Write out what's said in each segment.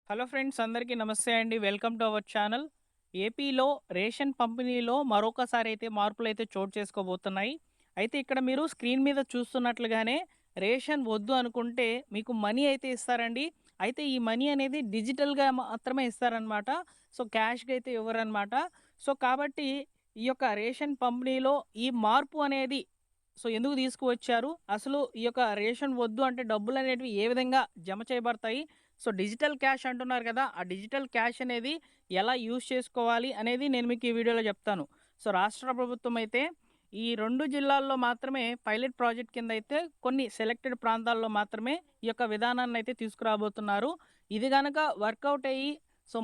Hello friends, అందరికీ నమస్తే అండి. Welcome to our channel. ఏపీలో రేషన్ పంపిణీలో మరొకసారి అయితే మార్పులైతే చోటు చేసుకోబోతున్నాయి. అయితే ఇక్కడ మీరు స్క్రీన్ మీద చూస్తున్నట్లుగానే రేషన్ వద్దు అనుకుంటే మీకు మనీ అయితే ఇస్తారండి. అయితే ఈ మనీ అనేది డిజిటల్‌గా మాత్రమే ఇస్తారనమాట. సో, క్యాష్‌గా అయితే ఇవ్వరనమాట. సో, కాబట్టి ఈ యొక్క రేషన్ పంపిణీలో ఈ మార్పు అనేది ఎందుకు తీసుకువచ్చారు? అసలు ఈ యొక్క రేషన్ వద్దు అంటే డబ్బులనేటివి ఏ విధంగా జమ చేయబడతాయి? సో, డిజిటల్ క్యాష్ అంటున్నారు కదా! ఆ డిజిటల్ క్యాష్ అనేది ఎలా యూజ్ చేసుకోవాలి అనేది నేను మీకు ఈ వీడియోలో చెప్తాను. సో, రాష్ట్ర ప్రభుత్వం అయితే ఈ 2 జిల్లాల్లో మాత్రమే పైలట్ ప్రాజెక్ట్ కింద అయితే కొన్ని సెలెక్టెడ్ ప్రాంతాల్లో మాత్రమే ఈ యొక్క విధానాన్నయితే తీసుకురాబోతున్నారు. ఇది గనక వర్కౌట్ అయ్యి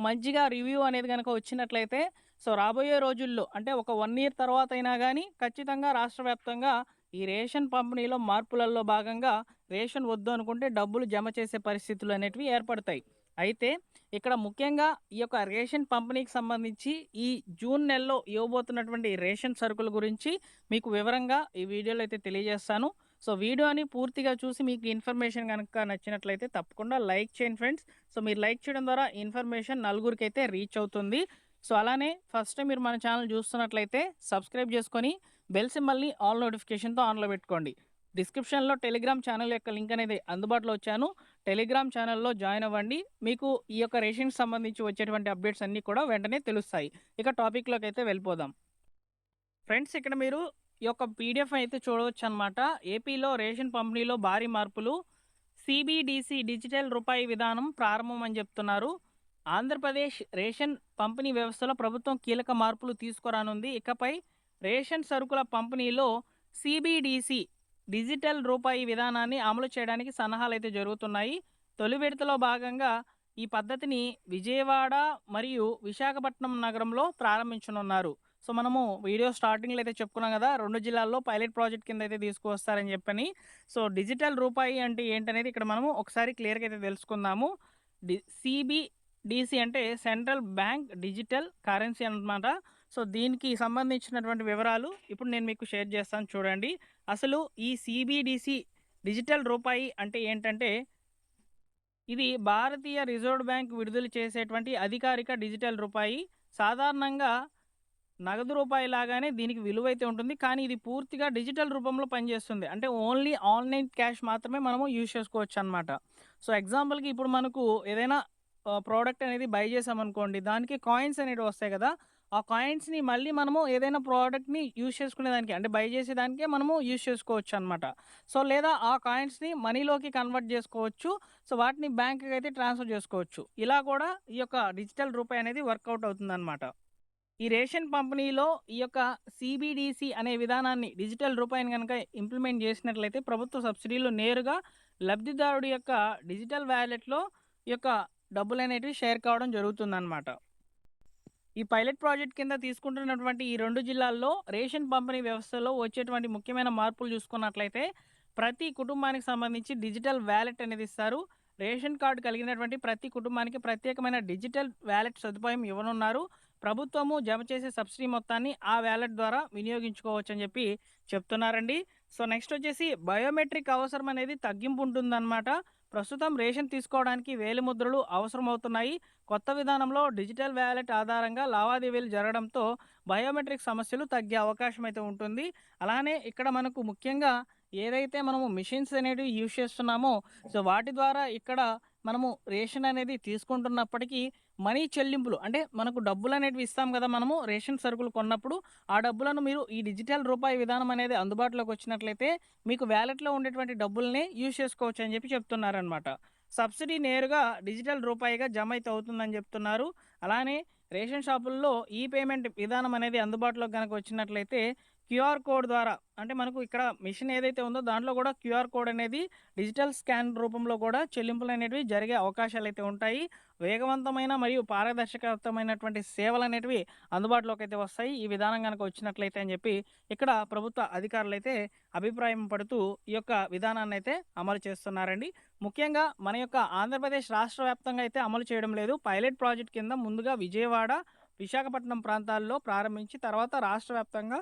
మంచిగా రివ్యూ అనేది గనక వచ్చినట్లయితే రాబోయే రోజుల్లో అంటే ఒక 1 ఇయర్ తర్వాతైనా గానీ ఖచ్చితంగా రాష్ట్ర వ్యాప్తంగా ఈ రేషన్ పంపిణీలో మార్పులలో భాగంగా రేషన్ వద్దు అనుకుంటే డబ్బులు జమ చేసే పరిస్థితులు అనేటివి ఏర్పడతాయి. అయితే ఇక్కడ ముఖ్యంగా ఈ యొక్క రేషన్ పంపిణీకి సంబంధించి ఈ జూన్ నెలలో ఇవ్వబోతున్నటువంటి రేషన్ సరుకుల గురించి మీకు వివరంగా ఈ వీడియోలో అయితే తెలియజేస్తాను. వీడియోని పూర్తిగా చూసి మీకు ఇన్ఫర్మేషన్ గనక నచ్చినట్లయితే తప్పకుండా లైక్ చేయండి ఫ్రెండ్స్. మీరు లైక్ చేయడం ద్వారా ఇన్ఫర్మేషన్ నలుగురికైతే రీచ్ అవుతుంది. అలానే ఫస్ట్ టైం మీరు మన ఛానల్ చూస్తున్నట్లయితే సబ్స్క్రైబ్ చేసుకొని బెల్ సింబల్‌ని ఆల్ నోటిఫికేషన్‌తో ఆన్‌లో పెట్టుకోండి. డిస్క్రిప్షన్‌లో టెలిగ్రామ్ ఛానల్ యొక్క లింక్ అనేది అందుబాటులో ఉంచాను. టెలిగ్రామ్ ఛానల్‌లో జాయిన్ అవ్వండి. మీకు ఈ యొక్క రేషన్‌కి సంబంధించి వచ్చేటువంటి అప్డేట్స్ అన్నీ కూడా వెంటనే తెలుస్తాయి. ఇక టాపిక్‌లోకైతే వెళ్ళిపోదాం. ఫ్రెండ్స్, ఇక్కడ మీరు ఈ యొక్క పీడిఎఫ్ అయితే చూడవచ్చనమాట. ఏపీలో రేషన్ పంపిణీలో భారీ మార్పులు. సీబీడీసీ డిజిటల్ రూపాయి విధానం ప్రారంభం అని చెప్తున్నారు. ఆంధ్రప్రదేశ్ రేషన్ పంపిణీ వ్యవస్థలో ప్రభుత్వం కీలక మార్పులు తీసుకురానుంది. ఇకపై రేషన్ సరుకుల పంపిణీలో సీబీడీసీ డిజిటల్ రూపాయి విధానాన్ని అమలు చేయడానికి సన్నాహాలైతే జరుగుతున్నాయి. తొలి విడతలో భాగంగా ఈ పద్ధతిని విజయవాడ మరియు విశాఖపట్నం నగరంలో ప్రారంభించనున్నారు. మనము వీడియో స్టార్టింగ్‌లో అయితే చెప్పుకున్నాం గదా! 2 జిల్లాల్లో పైలట్ ప్రాజెక్ట్ కింద అయితే తీసుకువస్తారని చెప్పని. డిజిటల్ రూపాయి అంటే ఏంటనేది ఇక్కడ మనము ఒకసారి క్లియర్‌గా అయితే తెలుసుకుందాము. సీబీడీసీ అంటే సెంట్రల్ బ్యాంక్ డిజిటల్ కరెన్సీ అనమాట. దీనికి సంబంధించినటువంటి వివరాలు ఇప్పుడు నేను మీకు షేర్ చేస్తాను చూడండి. అసలు ఈ సీబీడీసీ డిజిటల్ రూపాయి అంటే ఏంటంటే, ఇది భారతీయ రిజర్వ్ బ్యాంక్ విడుదల చేసేటువంటి అధికారిక డిజిటల్ రూపాయి. సాధారణంగా నగదు రూపాయి లాగానే దీనికి విలువైతే ఉంటుంది. కానీ ఇది పూర్తిగా డిజిటల్ రూపంలో పనిచేస్తుంది. అంటే ఓన్లీ ఆన్‌లైన్ క్యాష్ మాత్రమే మనము యూజ్ చేసుకోవచ్చనమాట. ఎగ్జాంపుల్‌కి ఇప్పుడు మనకు ఏదైనా ప్రోడక్ట్ అనేది బై చేసామనుకోండి. దానికి కాయిన్స్ అనేటివి వస్తాయి కదా! ఆ కాయిన్స్‌ని మళ్ళీ మనము ఏదైనా ప్రోడక్ట్‌ని యూజ్ చేసుకునేదానికి అంటే బై చేసేదానికే మనము యూజ్ చేసుకోవచ్చనమాట. లేదా ఆ కాయిన్స్‌ని మనీలోకి కన్వర్ట్ చేసుకోవచ్చు. వాటిని బ్యాంక్‌కి అయితే ట్రాన్స్‌ఫర్ చేసుకోవచ్చు. ఇలా కూడా ఈ యొక్క డిజిటల్ రూపాయి అనేది వర్కౌట్ అవుతుందనమాట. ఈ రేషన్ పంపిణీలో ఈ యొక్క సీబీడీసీ అనే విధానాన్ని డిజిటల్ రూపాయిని గనక ఇంప్లిమెంట్ చేసినట్లయితే ప్రభుత్వ సబ్సిడీలు నేరుగా లబ్ధిదారుడి యొక్క డిజిటల్ వాలెట్‌లో ఈ యొక్క డబ్బులనేటివి షేర్ కావడం జరుగుతుందనమాట. ఈ పైలట్ ప్రాజెక్ట్ కింద తీసుకుంటున్నటువంటి ఈ 2 జిల్లాల్లో రేషన్ పంపిణీ వ్యవస్థలో వచ్చేటువంటి ముఖ్యమైన మార్పులు చూసుకున్నట్లయితే ప్రతి కుటుంబానికి సంబంధించి డిజిటల్ వాలెట్ అనేది ఇస్తారు. రేషన్ కార్డు కలిగినటువంటి ప్రతి కుటుంబానికి ప్రత్యేకమైన డిజిటల్ వాలెట్ సదుపాయం ఇవ్వనున్నారు. ప్రభుత్వము జమ చేసే సబ్సిడీ మొత్తాన్ని ఆ వాలెట్ ద్వారా వినియోగించుకోవచ్చని చెప్పి చెప్తున్నారండి. నెక్స్ట్ వచ్చేసి బయోమెట్రిక్ అవసరం అనేది తగ్గింపు ఉంటుందన్నమాట. ప్రస్తుతం రేషన్ తీసుకోవడానికి వేలిముద్రలు అవసరమవుతున్నాయి. కొత్త విధానంలో డిజిటల్ వాలెట్ ఆధారంగా లావాదేవీలు జరగడంతో బయోమెట్రిక్ సమస్యలు తగ్గే అవకాశం అయితే ఉంటుంది. అలానే ఇక్కడ మనకు ముఖ్యంగా ఏదైతే మనము మిషన్స్ అనేటివి యూజ్ చేస్తున్నామో వాటి ద్వారా ఇక్కడ మనము రేషన్ అనేది తీసుకుంటున్నప్పటికీ మనీ చెల్లింపులు అంటే మనకు డబ్బులు అనేటివి ఇస్తాం కదా! మనము రేషన్ సరుకులు కొన్నప్పుడు ఆ డబ్బులను మీరు ఈ డిజిటల్ రూపాయి విధానం అనేది అందుబాటులోకి వచ్చినట్లయితే మీకు వ్యాలెట్‌లో ఉండేటువంటి డబ్బుల్ని యూజ్ చేసుకోవచ్చు అని చెప్పి చెప్తున్నారనమాట. సబ్సిడీ నేరుగా డిజిటల్ రూపాయిగా జమ అయితే అవుతుందని చెప్తున్నారు. అలానే రేషన్ షాపుల్లో ఈ పేమెంట్ విధానం అనేది అందుబాటులోకి గనక వచ్చినట్లయితే క్యూఆర్ కోడ్ ద్వారా అంటే మనకు ఇక్కడ మిషన్ ఏదైతే ఉందో దాంట్లో కూడా క్యూఆర్ కోడ్ అనేది డిజిటల్ స్కాన్ రూపంలో కూడా చెల్లింపులు అనేటివి జరిగే అవకాశాలు అయితే ఉంటాయి. వేగవంతమైన మరియు పారదర్శకతమైనటువంటి సేవలు అనేటివి అందుబాటులోకి అయితే వస్తాయి ఈ విధానం గనక వచ్చినట్లయితే అని చెప్పి ఇక్కడ ప్రభుత్వ అధికారులు అయితే అభిప్రాయం పడుతూ ఈ యొక్క విధానాన్ని అయితే అమలు చేస్తున్నారండి. ముఖ్యంగా మన యొక్క ఆంధ్రప్రదేశ్ రాష్ట్ర వ్యాప్తంగా అయితే అమలు చేయడం లేదు. పైలట్ ప్రాజెక్ట్ కింద ముందుగా విజయవాడ, విశాఖపట్నం ప్రాంతాల్లో ప్రారంభించి తర్వాత రాష్ట్ర వ్యాప్తంగా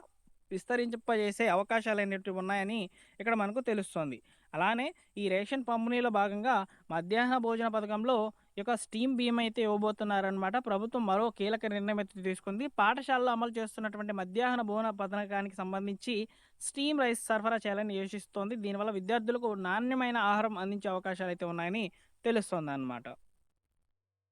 విస్తరింపజేసే అవకాశాలనేటివి ఉన్నాయని ఇక్కడ మనకు తెలుస్తోంది. అలానే ఈ రేషన్ పంపిణీలో భాగంగా మధ్యాహ్న భోజన పథకంలో ఈ యొక్క స్టీమ్ బియ్యం అయితే ఇవ్వబోతున్నారనమాట. ప్రభుత్వం మరో కీలక నిర్ణయం అయితే తీసుకుంది. పాఠశాలలో అమలు చేస్తున్నటువంటి మధ్యాహ్న భోజన పథకానికి సంబంధించి స్టీమ్ రైస్ సరఫరా చేయాలని యోచిస్తోంది. దీనివల్ల విద్యార్థులకు నాణ్యమైన ఆహారం అందించే అవకాశాలైతే ఉన్నాయని తెలుస్తోందనమాట.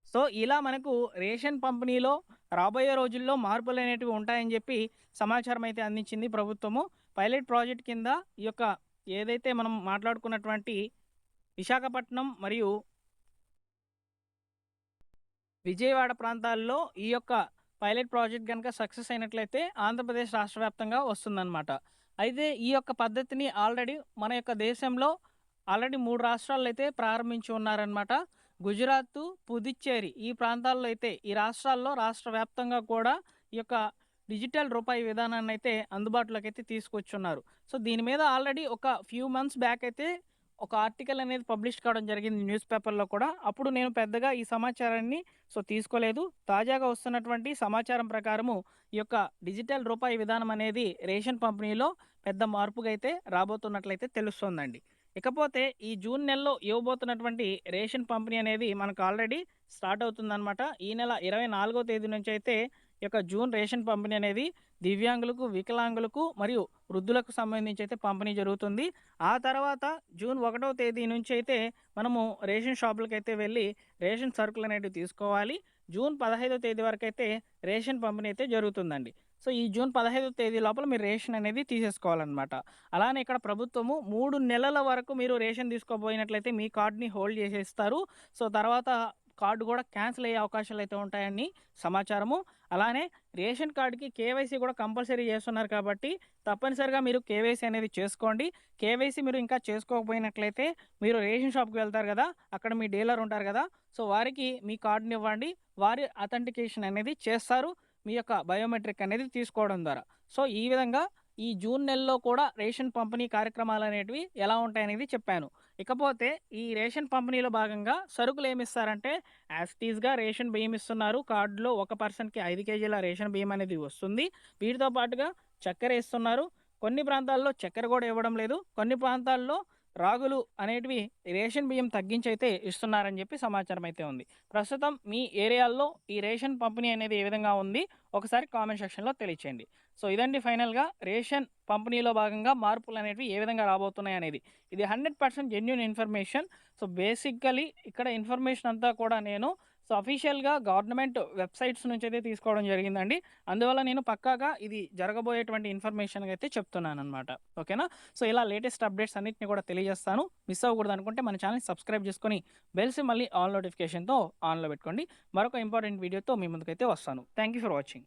సో, ఇలా మనకు రేషన్ పంపిణీలో రాబోయే రోజుల్లో మార్పులనేటివి ఉంటాయని జెప్పి సమాచారం అయితే అందించింది ప్రభుత్వము. పైలట్ ప్రాజెక్ట్ కింద ఈ యొక్క ఏదైతే మనం మాట్లాడుకున్నటువంటి విశాఖపట్నం మరియు విజయవాడ ప్రాంతాల్లో ఈ యొక్క పైలట్ ప్రాజెక్ట్ గనక సక్సెస్ అయినట్లయితే ఆంధ్రప్రదేశ్ రాష్ట్ర వ్యాప్తంగా వస్తుందనమాట. అయితే ఈ యొక్క పద్ధతిని ఆల్రెడీ మన యొక్క దేశంలో ఆల్రెడీ 3 రాష్ట్రాల్లో అయితే ప్రారంభించి ఉన్నారనమాట. గుజరాత్, పుదుచ్చేరి ఈ ప్రాంతాల్లో అయితే ఈ రాష్ట్రాల్లో రాష్ట్ర వ్యాప్తంగా కూడా ఈ యొక్క డిజిటల్ రూపాయి విధానాన్నయితే అందుబాటులోకైతే తీసుకొచ్చున్నారు. సో, దీని మీద ఆల్రెడీ ఒక ఫ్యూ మంత్స్ బ్యాక్ అయితే ఒక ఆర్టికల్ అనేది పబ్లిష్ కావడం జరిగింది న్యూస్ పేపర్‌లో కూడా. అప్పుడు నేను పెద్దగా ఈ సమాచారాన్ని తీసుకోలేదు. తాజాగా వస్తున్నటువంటి సమాచారం ప్రకారము ఈ యొక్క డిజిటల్ రూపాయి విధానం అనేది రేషన్ పంపిణీలో పెద్ద మార్పుగైతే రాబోతున్నట్లయితే తెలుస్తోందండి. ఇకపోతే ఈ జూన్ నెలలో ఇవ్వబోతున్నటువంటి రేషన్ పంపిణీ అనేది మనకు ఆల్రెడీ స్టార్ట్ అవుతుందనమాట. ఈ నెల 24వ తేదీ నుంచి అయితే ఈ యొక్క జూన్ రేషన్ పంపిణీ అనేది దివ్యాంగులకు, వికలాంగులకు మరియు వృద్ధులకు సంబంధించి అయితే పంపిణీ జరుగుతుంది. ఆ తర్వాత జూన్ 1వ తేదీ నుంచి అయితే మనము రేషన్ షాపులకైతే వెళ్ళి రేషన్ సరుకులు అనేటివి తీసుకోవాలి. జూన్ 15వ తేదీ వరకైతే రేషన్ పంపిణీ అయితే జరుగుతుందండి. సో, ఈ జూన్ 15వ తేదీ లోపల మీరు రేషన్ అనేది తీసేసుకోవాలనమాట. అలానే ఇక్కడ ప్రభుత్వము 3 నెలల వరకు మీరు రేషన్ తీసుకోబోయినట్లయితే మీ కార్డ్‌ని హోల్డ్ చేసేస్తారు. సో, తర్వాత కార్డ్ కూడా క్యాన్సిల్ అయ్యే అవకాశాలైతే ఉంటాయని సమాచారము. అలానే రేషన్ కార్డ్‌కి కేవైసీ కూడా కంపల్సరీ చేస్తున్నారు కాబట్టి తప్పనిసరిగా మీరు కేవైసీ అనేది చేసుకోండి. కేవైసీ మీరు ఇంకా చేసుకోకపోయినట్లయితే మీరు రేషన్ షాప్‌కి వెళ్తారు కదా! అక్కడ మీ డీలర్ ఉంటారు కదా! సో, వారికి మీ కార్డ్‌నివ్వండి. వారి అథెంటికేషన్ అనేది చేస్తారు. మీ యొక్క బయోమెట్రిక్ అనేది తీసుకోవడం ద్వారా. సో, ఈ విధంగా ఈ జూన్ నెలలో కూడా రేషన్ పంపిణీ కార్యక్రమాలనేటివి ఎలా ఉంటాయనేది చెప్పాను. ఇకపోతే ఈ రేషన్ పంపిణీలో భాగంగా సరుకులేమిస్తారంటే యాజ్ ఇట్ ఈస్‌గా రేషన్ బియ్యం ఇస్తున్నారు. కార్డ్‌లో ఒక పర్సన్‌కి 5 కేజీల రేషన్ బియ్యం అనేది వస్తుంది. వీటితో పాటుగా చక్కెర ఇస్తున్నారు. కొన్ని ప్రాంతాల్లో చక్కెర కూడా ఇవ్వడం లేదు. కొన్ని ప్రాంతాల్లో రాగులు అనేటివి రేషన్ బియ్యం తగ్గించైతే ఇస్తున్నారని చెప్పి సమాచారం అయితే ఉంది. ప్రస్తుతం మీ ఏరియాల్లో ఈ రేషన్ పంపిణీ అనేది ఏ విధంగా ఉంది? ఒకసారి కామెంట్ సెక్షన్‌లో తెలియచేయండి. సో, ఇదండి ఫైనల్‌గా రేషన్ పంపిణీలో భాగంగా మార్పులనేటివి ఏ విధంగా రాబోతున్నాయి అనేది. ఇది 100% జెన్యూన్ ఇన్ఫర్మేషన్. సో, బేసికల్లీ ఇక్కడ ఇన్ఫర్మేషన్ అంతా కూడా నేను అఫీషియల్‌గా గవర్నమెంట్ వెబ్‌సైట్స్ నుంచైతే తీసుకోవడం జరిగిందండి. అందువల్ల నేను పక్కాగా ఇది జరగబోయేటువంటి ఇన్ఫర్మేషన్‌గా అయితే చెప్తున్నాననమాట. ఓకేనా? సో, ఇలా లేటెస్ట్ అప్డేట్స్ అన్నిటిని కూడా తెలియజేస్తాను. మిస్ అవ్వకూడదనుకుంటే మన ఛానెల్‌ని సబ్స్క్రైబ్ చేసుకొని బెల్ సింబల్‌ని ఆల్ నోటిఫికేషన్‌తో ఆన్‌లో పెట్టుకోండి. మరొక ఇంపార్టెంట్ వీడియోతో మీ ముందుకైతే వస్తాను. Thank you for watching.